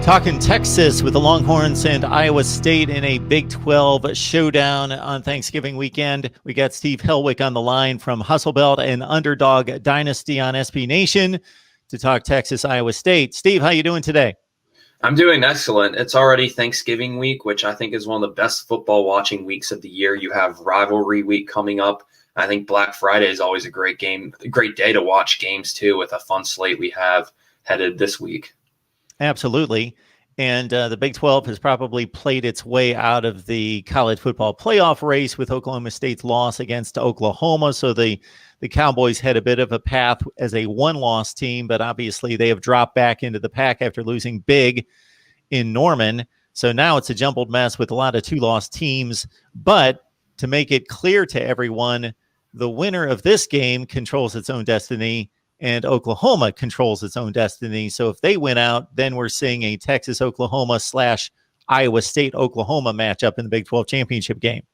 Talking Texas with the Longhorns and Iowa State in a Big 12 showdown on Thanksgiving weekend. We got Steve Helwick on the line from Hustlebelt and Underdog Dynasty on SB Nation to talk Texas, Iowa State. Steve, how you doing today? I'm doing excellent. It's already Thanksgiving week, which I think is one of the best football watching weeks of the year. You have rivalry week coming up. I think Black Friday is always a great day to watch games too, with a fun slate we have headed this week. Absolutely. And the Big 12 has probably played its way out of the college football playoff race with Oklahoma State's loss against Oklahoma. So the Cowboys had a bit of a path as a one-loss team, but obviously they have dropped back into the pack after losing big in Norman. So now it's a jumbled mess with a lot of two-loss teams. But to make it clear to everyone, the winner of this game controls its own destiny, and Oklahoma controls its own destiny. So if they win out, then we're seeing a Texas-Oklahoma / Iowa State-Oklahoma matchup in the Big 12 championship game.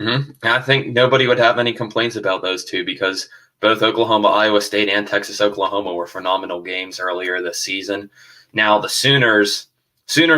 Mm-hmm. I think nobody would have any complaints about those two because both Oklahoma, Iowa State, and Texas, Oklahoma were phenomenal games earlier this season. Now the Sooners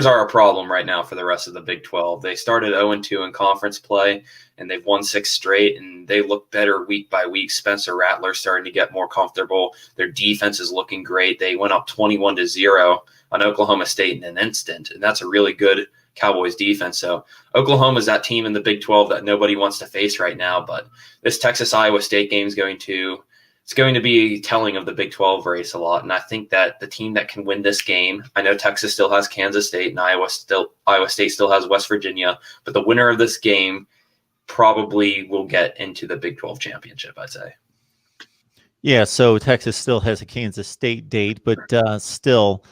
are a problem right now for the rest of the Big 12. They started 0-2 in conference play, and they've won 6 straight, and they look better week by week. Spencer Rattler's starting to get more comfortable. Their defense is looking great. They went up 21-0 on Oklahoma State in an instant, and that's a really good Cowboys defense. So Oklahoma is that team in the Big 12 that nobody wants to face right now, but this Texas-Iowa State game is going to be telling of the Big 12 race a lot. And I think that the team that can win this game, I know Texas still has Kansas State and Iowa State still has West Virginia, but the winner of this game probably will get into the Big 12 championship, I'd say. Yeah, so Texas still has a Kansas State date, but still,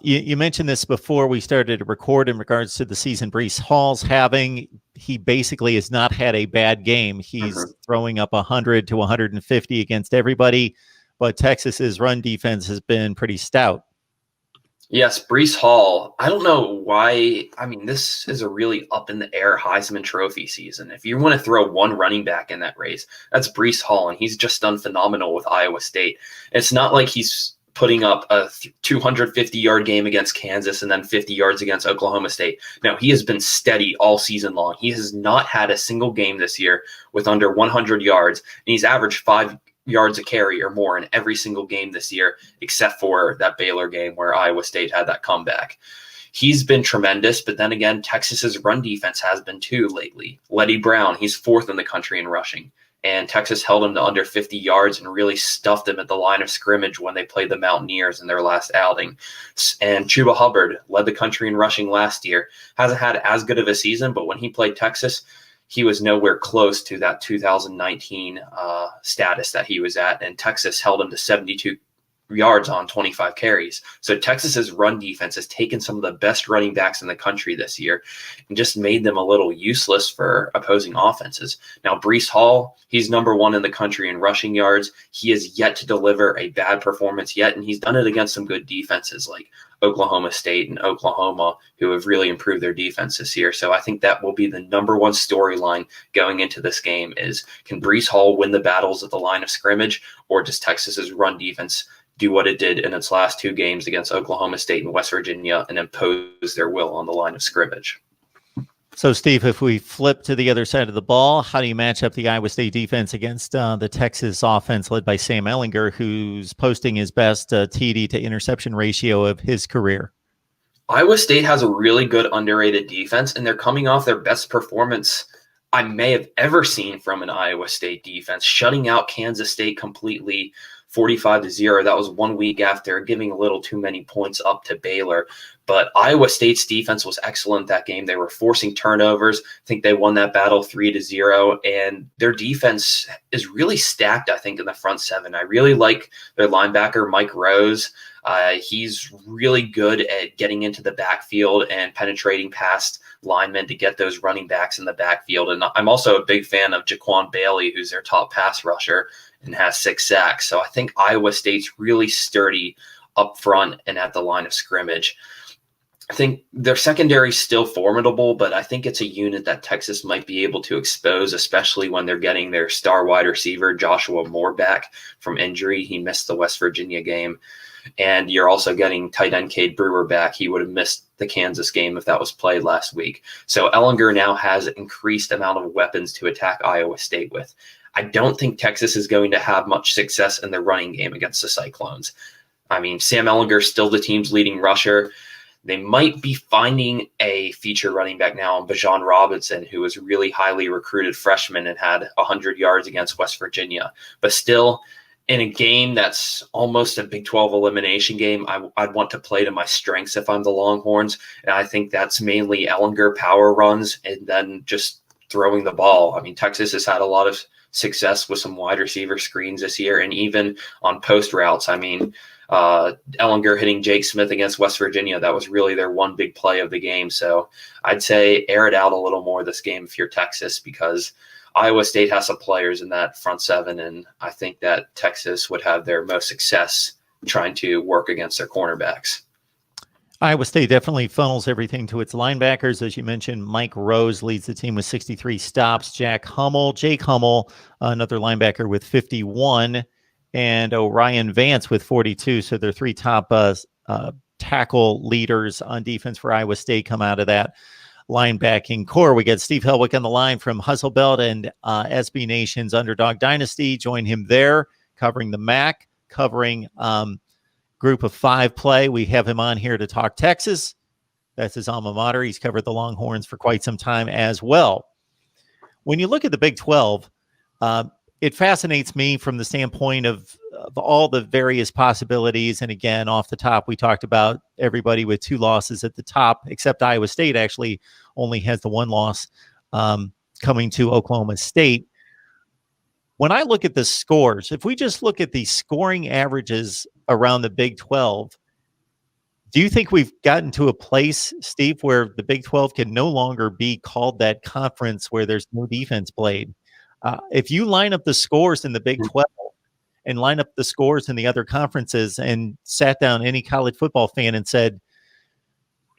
you mentioned this before we started to record in regards to the season Breece Hall's having. He basically has not had a bad game. He's throwing up 100 to 150 against everybody, but Texas's run defense has been pretty stout. Yes, Breece Hall. I don't know why. I mean, this is a really up in the air Heisman Trophy season. If you want to throw one running back in that race, that's Breece Hall, and he's just done phenomenal with Iowa State. It's not like he's putting up a 250-yard game against Kansas and then 50 yards against Oklahoma State. No, he has been steady all season long. He has not had a single game this year with under 100 yards, and he's averaged 5 yards a carry or more in every single game this year, except for that Baylor game where Iowa State had that comeback. He's been tremendous, but then again, Texas's run defense has been too lately. Letty Brown, he's 4th in the country in rushing. And Texas held him to under 50 yards and really stuffed him at the line of scrimmage when they played the Mountaineers in their last outing. And Chuba Hubbard led the country in rushing last year. Hasn't had as good of a season, but when he played Texas, he was nowhere close to that 2019 status that he was at. And Texas held him to 72 yards on 25 carries. So Texas's run defense has taken some of the best running backs in the country this year and just made them a little useless for opposing offenses. Now, Breece Hall, he's number 1 in the country in rushing yards. He has yet to deliver a bad performance yet, and he's done it against some good defenses like Oklahoma State and Oklahoma, who have really improved their defense this year. So I think that will be the number 1 storyline going into this game is, can Breece Hall win the battles at the line of scrimmage, or does Texas's run defense do what it did in its last 2 games against Oklahoma State and West Virginia and impose their will on the line of scrimmage? So, Steve, if we flip to the other side of the ball, how do you match up the Iowa State defense against the Texas offense led by Sam Ehlinger, who's posting his best TD to interception ratio of his career? Iowa State has a really good underrated defense, and they're coming off their best performance I may have ever seen from an Iowa State defense, shutting out Kansas State completely, 45-0. That was 1 week after giving a little too many points up to Baylor. But Iowa State's defense was excellent that game. They were forcing turnovers. I think they won that battle 3-0. And their defense is really stacked, I think, in the front 7. I really like their linebacker, Mike Rose. He's really good at getting into the backfield and penetrating past linemen to get those running backs in the backfield. And I'm also a big fan of Jaquan Bailey, who's their top pass rusher and has 6 sacks. So I think Iowa State's really sturdy up front and at the line of scrimmage. I think their secondary is still formidable, but I think it's a unit that Texas might be able to expose, especially when they're getting their star wide receiver, Joshua Moore, back from injury. He missed the West Virginia game. And you're also getting tight end Cade Brewer back. He would have missed the Kansas game if that was played last week. So Ellinger now has increased amount of weapons to attack Iowa State with. I don't think Texas is going to have much success in the running game against the Cyclones. I mean, Sam Ellinger is still the team's leading rusher. They might be finding a feature running back now on Bijan Robinson, who was really highly recruited freshman and had 100 yards against West Virginia. But still, in a game that's almost a Big 12 elimination game, I'd want to play to my strengths if I'm the Longhorns. And I think that's mainly Ellinger power runs and then just throwing the ball. I mean, Texas has had a lot of success with some wide receiver screens this year, and even on post routes. I mean, Ellinger hitting Jake Smith against West Virginia, that was really their one big play of the game. So I'd say air it out a little more this game if you're Texas, because Iowa State has some players in that front seven, and I think that Texas would have their most success trying to work against their cornerbacks. Iowa State definitely funnels everything to its linebackers. As you mentioned, Mike Rose leads the team with 63 stops. Jake Hummel, another linebacker with 51, and Orion Vance with 42. So they're three top tackle leaders on defense for Iowa State come out of that linebacking core. We got Steve Helwick on the line from Hustlebelt and SB Nation's Underdog Dynasty. Join him there, covering the MAC, covering Group of 5 play. We have him on here to talk Texas. That's his alma mater. He's covered the Longhorns for quite some time as well. When you look at the Big 12, it fascinates me from the standpoint of all the various possibilities. And again, off the top, we talked about everybody with 2 losses at the top, except Iowa State actually only has the 1 loss coming to Oklahoma State. When I look at the scores, if we just look at the scoring averages around the Big 12, do you think we've gotten to a place, Steve, where the Big 12 can no longer be called that conference where there's no defense played? If you line up the scores in the Big 12 and line up the scores in the other conferences and sat down any college football fan and said,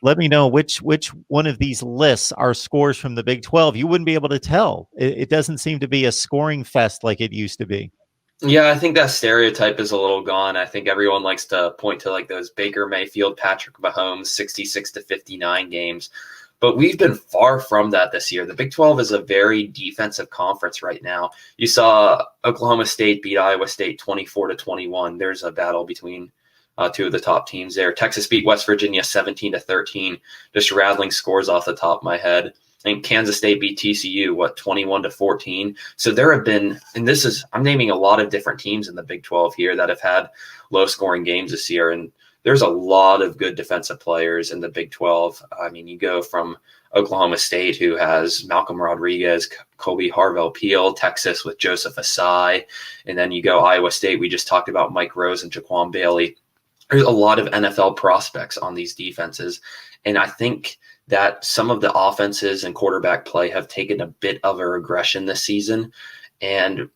let me know which one of these lists are scores from the Big 12, you wouldn't be able to tell. It doesn't seem to be a scoring fest like it used to be. Yeah, I think that stereotype is a little gone. I think everyone likes to point to like those Baker Mayfield, Patrick Mahomes, 66-59 games. But we've been far from that this year. The Big 12 is a very defensive conference right now. You saw Oklahoma State beat Iowa State 24-21. There's a battle between 2 of the top teams there. Texas beat West Virginia 17-13. Just rattling scores off the top of my head. And Kansas State beat TCU, 21-14. So there have been, and I'm naming a lot of different teams in the Big 12 here that have had low scoring games this year. And there's a lot of good defensive players in the Big 12. I mean, you go from Oklahoma State, who has Malcolm Rodriguez, Kobe Harvell-Peel, Texas with Joseph Asai. And then you go Iowa State. We just talked about Mike Rose and Jaquan Bailey. There's a lot of NFL prospects on these defenses. And I think that some of the offenses and quarterback play have taken a bit of a regression this season. And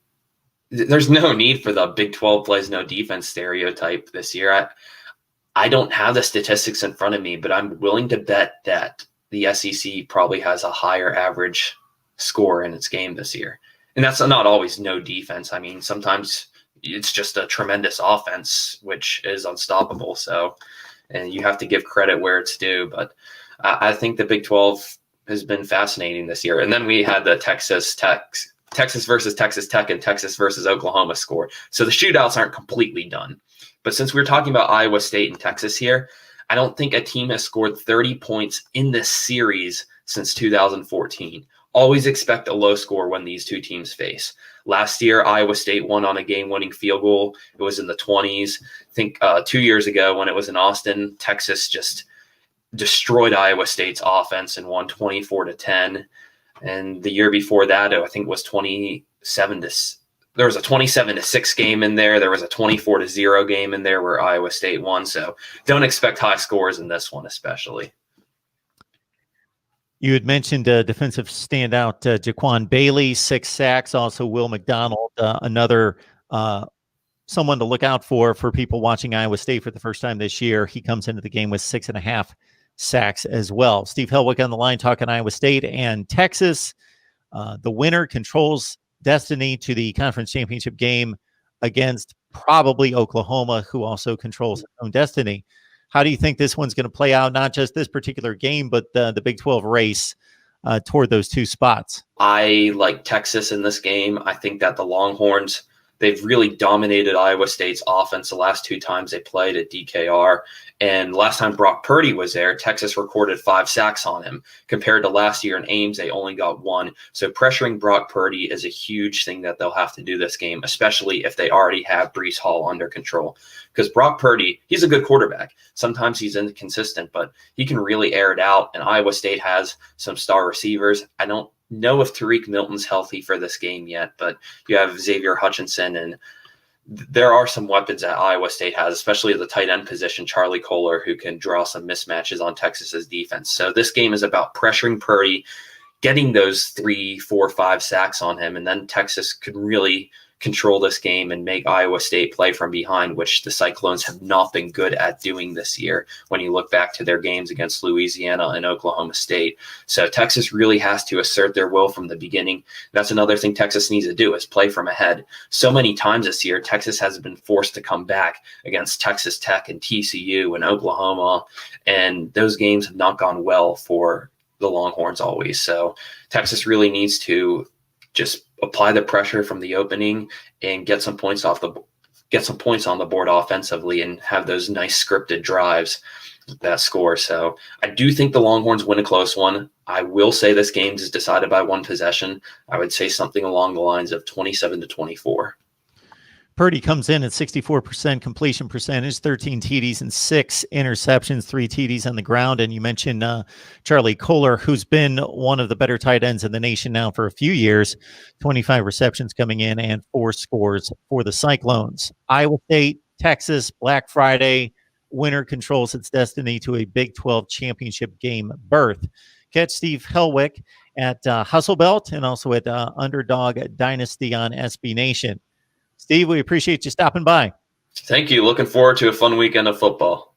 there's no need for the Big 12 plays no defense stereotype this year. I don't have the statistics in front of me, but I'm willing to bet that the SEC probably has a higher average score in its game this year. And that's not always no defense. I mean, sometimes it's just a tremendous offense, which is unstoppable. So, and you have to give credit where it's due. But I think the Big 12 has been fascinating this year. And then we had the Texas versus Texas Tech and Texas versus Oklahoma score. So the shootouts aren't completely done. But since we're talking about Iowa State and Texas here, I don't think a team has scored 30 points in this series since 2014. Always expect a low score when these two teams face. Last year, Iowa State won on a game-winning field goal. It was in the 20s. I think 2 years ago when it was in Austin, Texas just destroyed Iowa State's offense and won 24-10. And the year before that, I think it was 27-6. There was a 27-6 game in there. There was a 24-0 game in there where Iowa State won. So don't expect high scores in this one, especially. You had mentioned defensive standout Jaquan Bailey, 6 sacks. Also, Will McDonald, another someone to look out for people watching Iowa State for the first time this year. He comes into the game with 6.5 sacks as well. Steve Helwick on the line talking Iowa State and Texas. The winner controls destiny to the conference championship game against probably Oklahoma, who also controls its own destiny. How do you think this one's going to play out? Not just this particular game, but the Big 12 race toward those two spots. I like Texas in this game. I think that the Longhorns, they've really dominated Iowa State's offense the last two times they played at DKR. And last time Brock Purdy was there, Texas recorded 5 sacks on him. Compared to last year in Ames, they only got 1. So pressuring Brock Purdy is a huge thing that they'll have to do this game, especially if they already have Breece Hall under control. Because Brock Purdy, he's a good quarterback. Sometimes he's inconsistent, but he can really air it out. And Iowa State has some star receivers. I don't know if Tariq Milton's healthy for this game yet, but you have Xavier Hutchinson, and there are some weapons that Iowa State has, especially at the tight end position, Charlie Kohler, who can draw some mismatches on Texas's defense. So this game is about pressuring Purdy, getting those 3, 4, 5 sacks on him, and then Texas could really control this game and make Iowa State play from behind, which the Cyclones have not been good at doing this year when you look back to their games against Louisiana and Oklahoma State. So Texas really has to assert their will from the beginning. That's another thing Texas needs to do is play from ahead. So many times this year, Texas has been forced to come back against Texas Tech and TCU and Oklahoma, and those games have not gone well for the Longhorns always. So Texas really needs to just apply the pressure from the opening and get some points on the board offensively and have those nice scripted drives that score. So I do think the Longhorns win a close one. I will say this game is decided by 1 possession. I would say something along the lines of 27-24. Purdy comes in at 64% completion percentage, 13 TDs and 6 interceptions, 3 TDs on the ground. And you mentioned Charlie Kohler, who's been one of the better tight ends in the nation now for a few years, 25 receptions coming in and 4 scores for the Cyclones. Iowa State, Texas, Black Friday, winner controls its destiny to a Big 12 championship game berth. Catch Steve Helwick at Hustle Belt and also at Underdog Dynasty on SB Nation. Steve, we appreciate you stopping by. Thank you. Looking forward to a fun weekend of football.